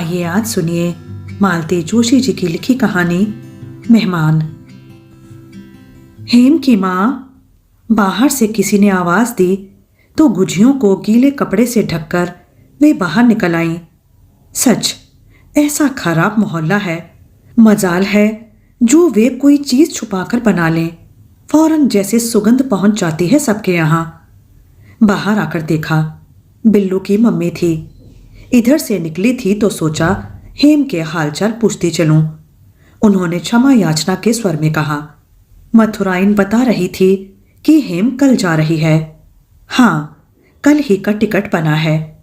आइए आज सुनिए मालती जोशी जी की लिखी कहानी मेहमान। हेम की माँ बाहर से किसी ने आवाज दी तो गुझियों को गीले कपड़े से ढककर वे बाहर निकल आईं। सच ऐसा खराब मोहल्ला है, मजाल है जो वे कोई चीज छुपाकर बना लें, फौरन जैसे सुगंध पहुंच जाती है सबके यहाँ। बाहर आकर देखा बिल्लू की मम्मी थी। इधर से निकली थी तो सोचा हेम के हालचाल पूछती चलूं। उन्होंने क्षमा याचना के स्वर में कहा। मथुराइन बता रही थी कि हेम कल जा रही है। हाँ, कल ही का टिकट बना है।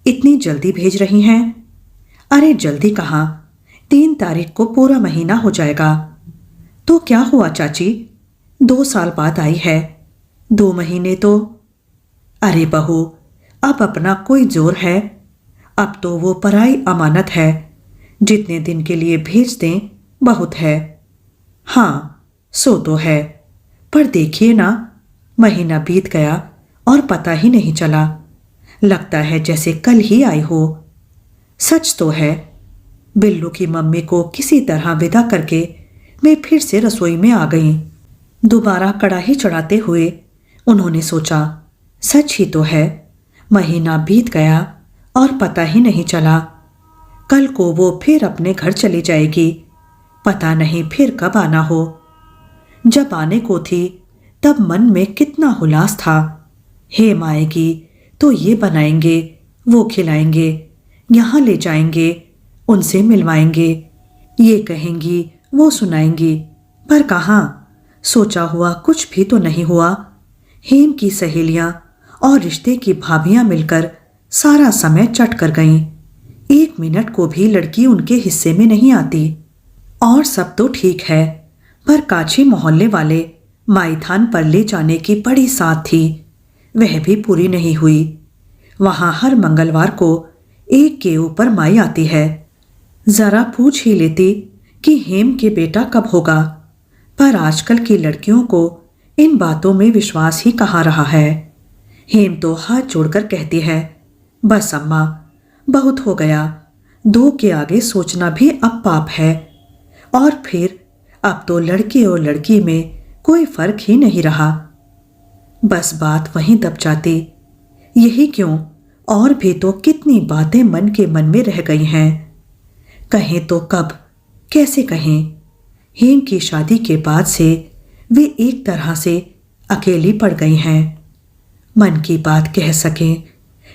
इतनी जल्दी भेज रही हैं? अरे जल्दी कहाँ, 3 तारीख को पूरा महीना हो जाएगा। तो क्या हुआ चाची, 2 साल बाद आई है, 2 महीने तो। अरे बहू, अब अपना कोई जोर है? अब तो वो पराई अमानत है, जितने दिन के लिए भेज दें बहुत है। हाँ सो तो है, पर देखिए ना, महीना बीत गया और पता ही नहीं चला। लगता है जैसे कल ही आई हो। सच तो है। बिल्लू की मम्मी को किसी तरह विदा करके मैं फिर से रसोई में आ गई। दोबारा कड़ाही चढ़ाते हुए उन्होंने सोचा, सच ही तो है, महीना बीत गया और पता ही नहीं चला। कल को वो फिर अपने घर चली जाएगी, पता नहीं फिर कब आना हो। जब आने को थी तब मन में कितना हुलास था। हेम आएगी तो ये बनाएंगे, वो खिलाएंगे, यहाँ ले जाएंगे, उनसे मिलवाएंगे, ये कहेंगी, वो सुनाएंगी। पर कहाँ, सोचा हुआ कुछ भी तो नहीं हुआ। हेम की सहेलियां और रिश्ते की भाभियां मिलकर सारा समय चट कर गईं। 1 मिनट को भी लड़की उनके हिस्से में नहीं आती। और सब तो ठीक है, पर काछी मोहल्ले वाले माईथान पर ले जाने की बड़ी साथ थी, वह भी पूरी नहीं हुई। वहां हर मंगलवार को एक के ऊपर माई आती है। जरा पूछ ही लेती कि हेम के बेटा कब होगा, पर आजकल की लड़कियों को इन बातों में विश्वास ही कहाँ रहा है। हेम तो हाथ जोड़कर कहती है, बस अम्मा, बहुत हो गया, 2 के आगे सोचना भी अब पाप है। और फिर अब तो लड़के और लड़की में कोई फर्क ही नहीं रहा। बस बात वहीं दब जाती। यही क्यों, और भी तो कितनी बातें मन के मन में रह गई हैं। कहें तो कब, कैसे कहें। हेम की शादी के बाद से वे एक तरह से अकेली पड़ गई हैं। मन की बात कह सकें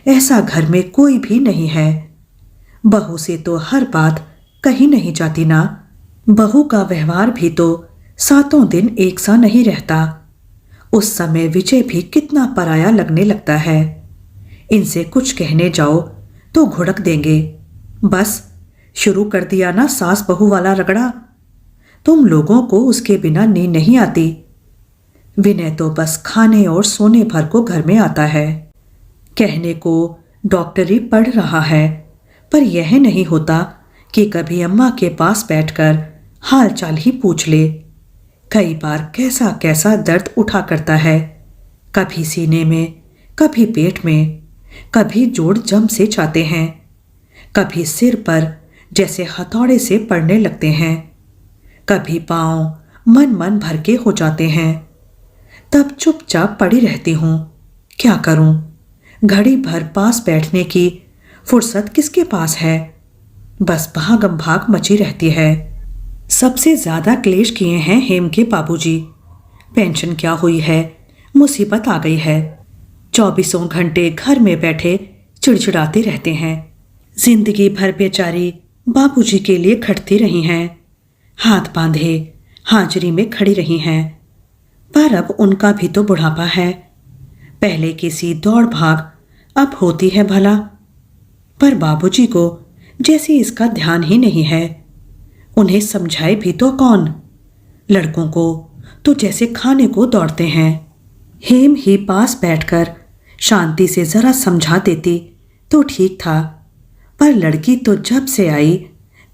ऐसा घर में कोई भी नहीं है। बहू से तो हर बात कही नहीं जाती ना। बहू का व्यवहार भी तो 7 दिन एक सा नहीं रहता। उस समय विजय भी कितना पराया लगने लगता है। इनसे कुछ कहने जाओ तो घुड़क देंगे। बस शुरू कर दिया ना सास बहू वाला रगड़ा। तुम लोगों को उसके बिना नींद नहीं आती। विनय तो बस खाने और सोने भर को घर में आता है। कहने को डॉक्टरी पढ़ रहा है, पर यह नहीं होता कि कभी अम्मा के पास बैठकर हाल चाल ही पूछ ले। कई बार कैसा कैसा दर्द उठा करता है, कभी सीने में, कभी पेट में, कभी जोड़ जम से जाते हैं, कभी सिर पर जैसे हथौड़े से पड़ने लगते हैं, कभी पांव मन मन भर के हो जाते हैं। तब चुपचाप पड़ी रहती हूं। क्या करूं, घड़ी भर पास बैठने की फुर्सत किसके पास है। बस भागम भाग मची रहती है। सबसे ज्यादा क्लेश किए हैं हेम के बाबूजी। पेंशन क्या हुई है, मुसीबत आ गई है। 24 घंटे घर में बैठे चिड़चिड़ाते रहते हैं। जिंदगी भर बेचारी बाबूजी के लिए खटती रही हैं, हाथ बांधे हाजिरी में खड़ी रही हैं। पर अब उनका भी तो बुढ़ापा है। पहले किसी दौड़ भाग अब होती है भला, पर बाबूजी को जैसे इसका ध्यान ही नहीं है। उन्हें समझाए भी तो कौन। लड़कों को तो जैसे खाने को दौड़ते हैं। हेम ही पास बैठकर शांति से जरा समझा देती तो ठीक था, पर लड़की तो जब से आई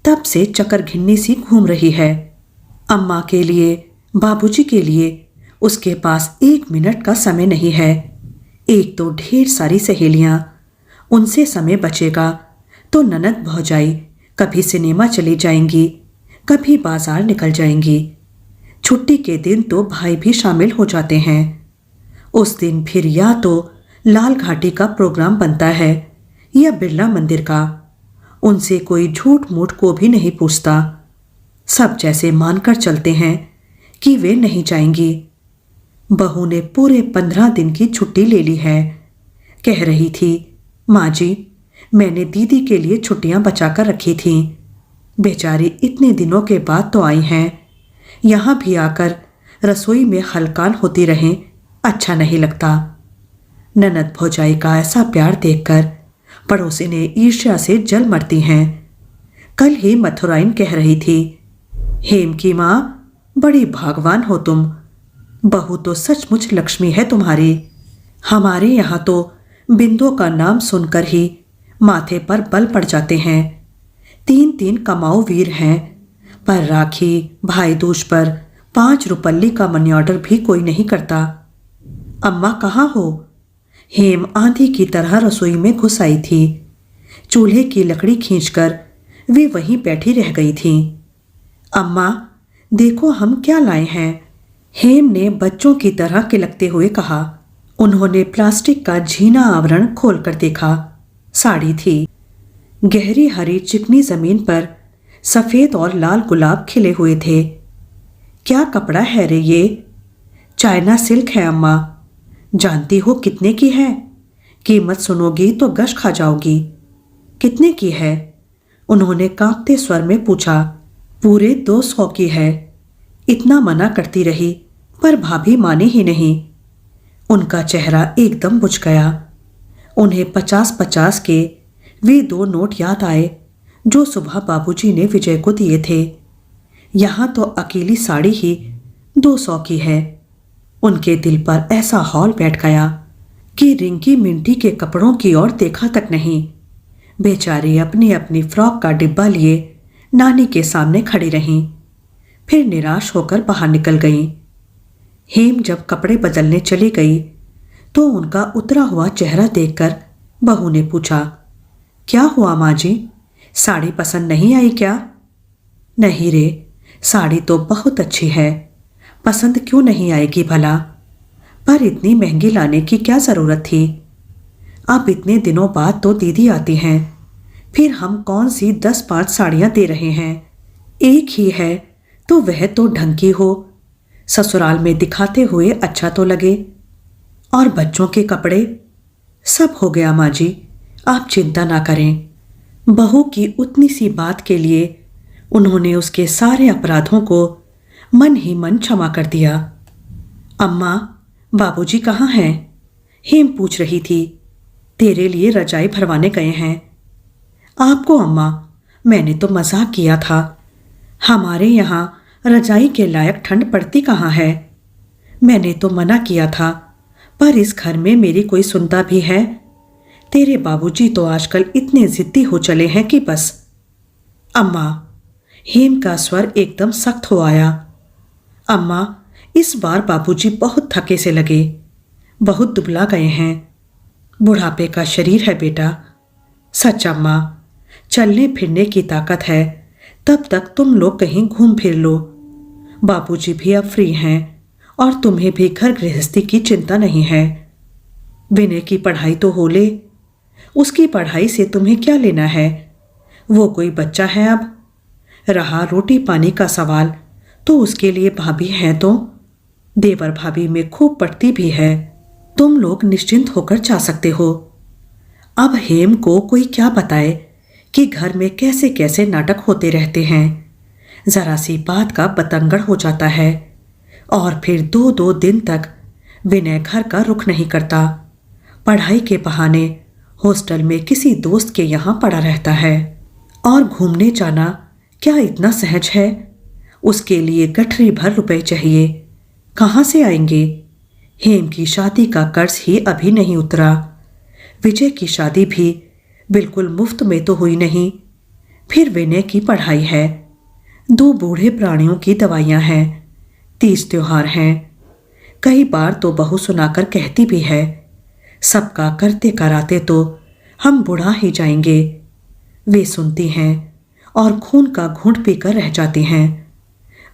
तब से चक्कर घिन्नी सी घूम रही है। अम्मा के लिए, बाबूजी के लिए उसके पास 1 मिनट का समय नहीं है। एक तो ढेर सारी सहेलियां, उनसे समय बचेगा तो ननद भौजाई कभी सिनेमा चली जाएंगी, कभी बाजार निकल जाएंगी। छुट्टी के दिन तो भाई भी शामिल हो जाते हैं। उस दिन फिर या तो लाल घाटी का प्रोग्राम बनता है या बिरला मंदिर का। उनसे कोई झूठ मूठ को भी नहीं पूछता। सब जैसे मानकर चलते हैं कि वे नहीं जाएंगी। बहू ने पूरे 15 दिन की छुट्टी ले ली है। कह रही थी, माँ जी, मैंने दीदी के लिए छुट्टियां बचाकर रखी थीं। बेचारी इतने दिनों के बाद तो आई हैं। यहाँ भी आकर रसोई में हलकान होती रहें, अच्छा नहीं लगता। ननद भौजाई का ऐसा प्यार देखकर पड़ोसिनें ईर्ष्या से जल मरती हैं। कल ही मथुराइन कह रही थी, हेम की माँ, बड़ी भागवान हो तुम। बहू तो सचमुच लक्ष्मी है तुम्हारी। हमारे यहाँ तो बिंदु का नाम सुनकर ही माथे पर बल पड़ जाते हैं। 3 कमाऊ वीर हैं, पर राखी भाई दूज पर 5 रुपल्ली का मनी ऑर्डर भी कोई नहीं करता। अम्मा कहाँ हो? हेम आंधी की तरह रसोई में घुस आई थी। चूल्हे की लकड़ी खींचकर वे वहीं बैठी रह गई थी। अम्मा, देखो हम क्या लाए हैं, हेम ने बच्चों की तरह किलकते हुए कहा। उन्होंने प्लास्टिक का झीना आवरण खोलकर देखा। साड़ी थी। गहरी हरी चिकनी जमीन पर सफेद और लाल गुलाब खिले हुए थे। क्या कपड़ा है रे ये? चाइना सिल्क है अम्मा। जानती हो कितने की है? कीमत सुनोगी तो गश खा जाओगी। कितने की है? उन्होंने कांपते स्वर में पूछा। पूरे 200 की है। इतना मना करती रही पर भाभी माने ही नहीं। उनका चेहरा एकदम बुझ गया। उन्हें 50-50 के वे 2 नोट याद आए जो सुबह बाबूजी ने विजय को दिए थे। यहाँ तो अकेली साड़ी ही 200 की है। उनके दिल पर ऐसा हौल बैठ गया कि रिंकी मिंटी के कपड़ों की ओर देखा तक नहीं। बेचारी अपनी अपनी फ्रॉक का डिब्बा लिए नानी के सामने खड़ी रहीं। फिर निराश होकर बाहर निकल गईं। हेम जब कपड़े बदलने चली गई तो उनका उतरा हुआ चेहरा देखकर बहू ने पूछा, क्या हुआ माँ जी, साड़ी पसंद नहीं आई क्या? नहीं रे, साड़ी तो बहुत अच्छी है, पसंद क्यों नहीं आएगी भला? पर इतनी महंगी लाने की क्या जरूरत थी? अब इतने दिनों बाद तो दीदी आती हैं, फिर हम कौन सी 10-5 साड़ियां दे रहे हैं? एक ही है तो वह तो ढंग की हो, ससुराल में दिखाते हुए अच्छा तो लगे। और बच्चों के कपड़े सब हो गया माँ जी, आप चिंता ना करें। बहू की उतनी सी बात के लिए उन्होंने उसके सारे अपराधों को मन ही मन क्षमा कर दिया। अम्मा, बाबूजी कहाँ हैं? हेम पूछ रही थी। तेरे लिए रजाई भरवाने गए हैं। आपको अम्मा, मैंने तो मजाक किया था। हमारे यहाँ रजाई के लायक ठंड पड़ती कहाँ है? मैंने तो मना किया था, पर इस घर में मेरी कोई सुनता भी है? तेरे बाबूजी तो आजकल इतने जिद्दी हो चले हैं कि बस। अम्मा, हेम का स्वर एकदम सख्त हो आया। अम्मा, इस बार बाबूजी बहुत थके से लगे, बहुत दुबला गए हैं। बुढ़ापे का शरीर है बेटा। सच अम्मा, चलने फिरने की ताकत है तब तक तुम लोग कहीं घूम फिर लो। बाबूजी भी अब फ्री हैं और तुम्हें भी घर गृहस्थी की चिंता नहीं है। विनय की पढ़ाई तो हो ले, उसकी पढ़ाई से तुम्हें क्या लेना है? वो कोई बच्चा है अब। रहा रोटी पानी का सवाल तो उसके लिए भाभी हैं तो देवर भाभी में खूब पड़ती भी है। तुम लोग निश्चिंत होकर जा सकते हो। अब हेम को कोई क्या बताए कि घर में कैसे कैसे नाटक होते रहते हैं। जरा सी बात का बतंगड़ हो जाता है और फिर 2-2 दिन तक विनय घर का रुख नहीं करता। पढ़ाई के बहाने हॉस्टल में किसी दोस्त के यहाँ पड़ा रहता है। और घूमने जाना क्या इतना सहज है? उसके लिए गठरी भर रुपए चाहिए, कहाँ से आएंगे? हेम की शादी का कर्ज ही अभी नहीं उतरा। विजय की शादी भी बिल्कुल मुफ्त में तो हुई नहीं। फिर विनय की पढ़ाई है, 2 बूढ़े प्राणियों की दवाइयाँ हैं, 30 त्योहार हैं। कई बार तो बहू सुनाकर कहती भी है, सबका करते कराते तो हम बुढ़ा ही जाएंगे। वे सुनती हैं और खून का घूंट पीकर रह जाती हैं।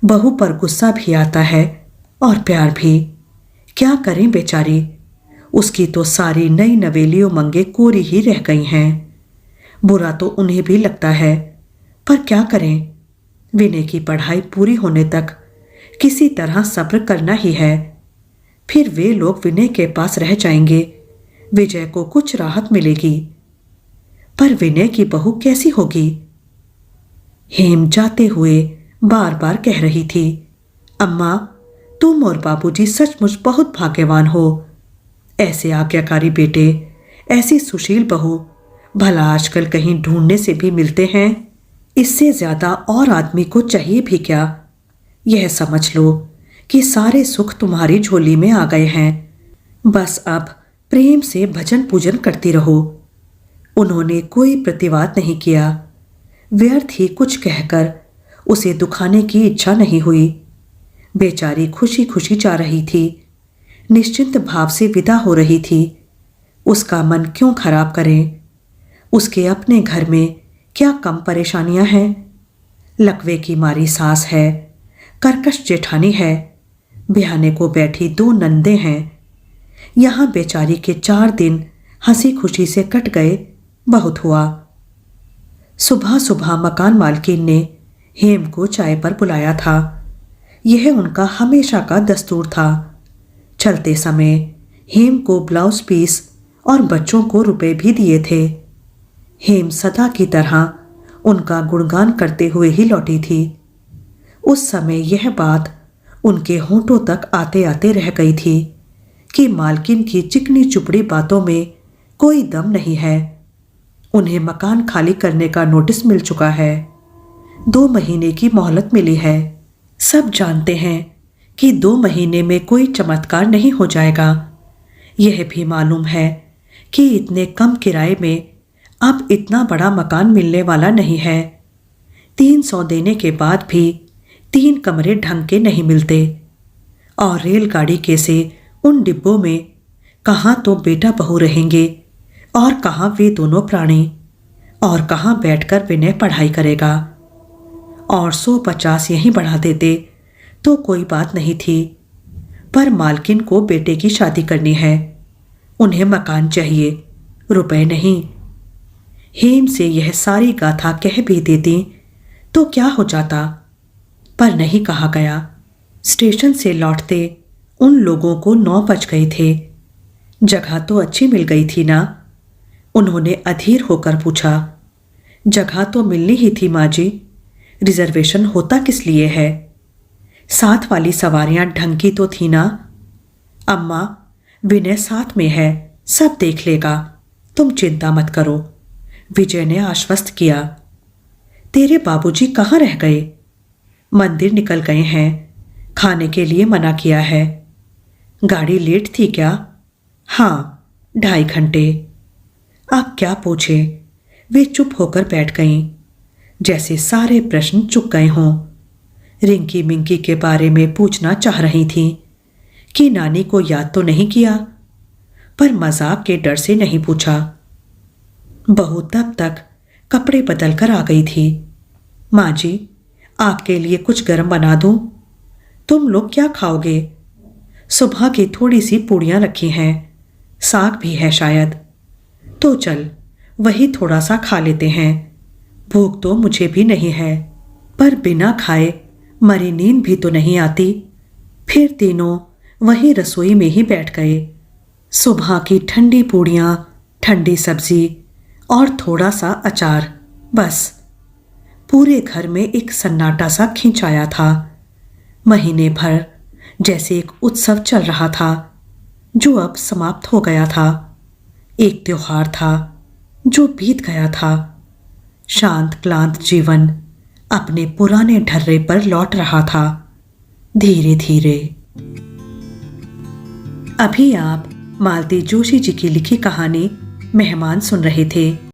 बहू पर गुस्सा भी आता है और प्यार भी। क्या करें बेचारी, उसकी तो सारी नई नवेली उमंगें कोरी ही रह गई हैं। बुरा तो उन्हें भी लगता है, पर क्या करें, विनय की पढ़ाई पूरी होने तक किसी तरह सब्र करना ही है। फिर वे लोग विनय के पास रह जाएंगे, विजय को कुछ राहत मिलेगी। पर विनय की बहू कैसी होगी? हेम जाते हुए बार बार कह रही थी, अम्मा, तुम और बाबूजी सचमुच बहुत भाग्यवान हो। ऐसे आज्ञाकारी बेटे, ऐसी सुशील बहू भला आजकल कहीं ढूंढने से भी मिलते हैं। इससे ज्यादा और आदमी को चाहिए भी क्या? यह समझ लो कि सारे सुख तुम्हारी झोली में आ गए हैं। बस अब प्रेम से भजन पूजन करती रहो। उन्होंने कोई प्रतिवाद नहीं किया। व्यर्थ ही कुछ कहकर उसे दुखाने की इच्छा नहीं हुई। बेचारी खुशी खुशी जा रही थी, निश्चिंत भाव से विदा हो रही थी। उसका मन क्यों खराब करें? उसके अपने घर में क्या कम परेशानियां हैं? लकवे की मारी सास है, कर्कश जेठानी है, ब्याहने को बैठी 2 नंदे हैं। यहां बेचारी के 4 दिन हंसी खुशी से कट गए, बहुत हुआ। सुबह सुबह मकान मालकिन ने हेम को चाय पर बुलाया था। यह उनका हमेशा का दस्तूर था। चलते समय हेम को ब्लाउज पीस और बच्चों को रुपए भी दिए थे। हेम सदा की तरह उनका गुणगान करते हुए ही लौटी थी। उस समय यह बात उनके होंठों तक आते आते रह गई थी कि मालकिन की चिकनी चुपड़ी बातों में कोई दम नहीं है। उन्हें मकान खाली करने का नोटिस मिल चुका है। 2 महीने की मोहलत मिली है। सब जानते हैं कि 2 महीने में कोई चमत्कार नहीं हो जाएगा। यह भी मालूम है कि इतने कम किराए में अब इतना बड़ा मकान मिलने वाला नहीं है। 300 देने के बाद भी 3 कमरे ढंग के नहीं मिलते। और रेलगाड़ी के से उन डिब्बों में कहाँ तो बेटा बहू रहेंगे और कहाँ वे दोनों प्राणी, और कहाँ बैठकर विनय पढ़ाई करेगा। और 150 यहीं बढ़ा देते तो कोई बात नहीं थी, पर मालकिन को बेटे की शादी करनी है। उन्हें मकान चाहिए, रुपए नहीं। हेम से यह सारी गाथा कह भी देती तो क्या हो जाता, पर नहीं कहा गया। स्टेशन से लौटते उन लोगों को 9 बज गए थे। जगह तो अच्छी मिल गई थी ना? उन्होंने अधीर होकर पूछा। जगह तो मिलनी ही थी माँ जी, रिजर्वेशन होता किस लिए है? साथ वाली सवारियां ढंग की तो थी ना? अम्मा, विनय साथ में है, सब देख लेगा, तुम चिंता मत करो, विजय ने आश्वस्त किया। तेरे बाबूजी कहाँ रह गए? मंदिर निकल गए हैं, खाने के लिए मना किया है। गाड़ी लेट थी क्या? हाँ, 2.5 घंटे। अब क्या पूछे, वे चुप होकर बैठ गईं, जैसे सारे प्रश्न चुक गए हों। रिंकी मिंकी के बारे में पूछना चाह रही थी कि नानी को याद तो नहीं किया, पर मजाक के डर से नहीं पूछा। बहू तब तक कपड़े बदल कर आ गई थी। माँ जी, आपके लिए कुछ गर्म बना दूं? तुम लोग क्या खाओगे? सुबह की थोड़ी सी पूड़ियां रखी हैं, साग भी है शायद। तो चल, वही थोड़ा सा खा लेते हैं। भूख तो मुझे भी नहीं है, पर बिना खाए मरी नींद भी तो नहीं आती। फिर तीनों वही रसोई में ही बैठ गए। सुबह की ठंडी पूड़ियां, ठंडी सब्जी और थोड़ा सा अचार, बस। पूरे घर में एक सन्नाटा सा खिंचाया था। महीने भर जैसे एक उत्सव चल रहा था, जो अब समाप्त हो गया था। एक त्योहार था जो बीत गया था। शांत क्लांत जीवन अपने पुराने ढर्रे पर लौट रहा था, धीरे धीरे। अभी आप मालती जोशी जी की लिखी कहानी मेहमान सुन रहे थे।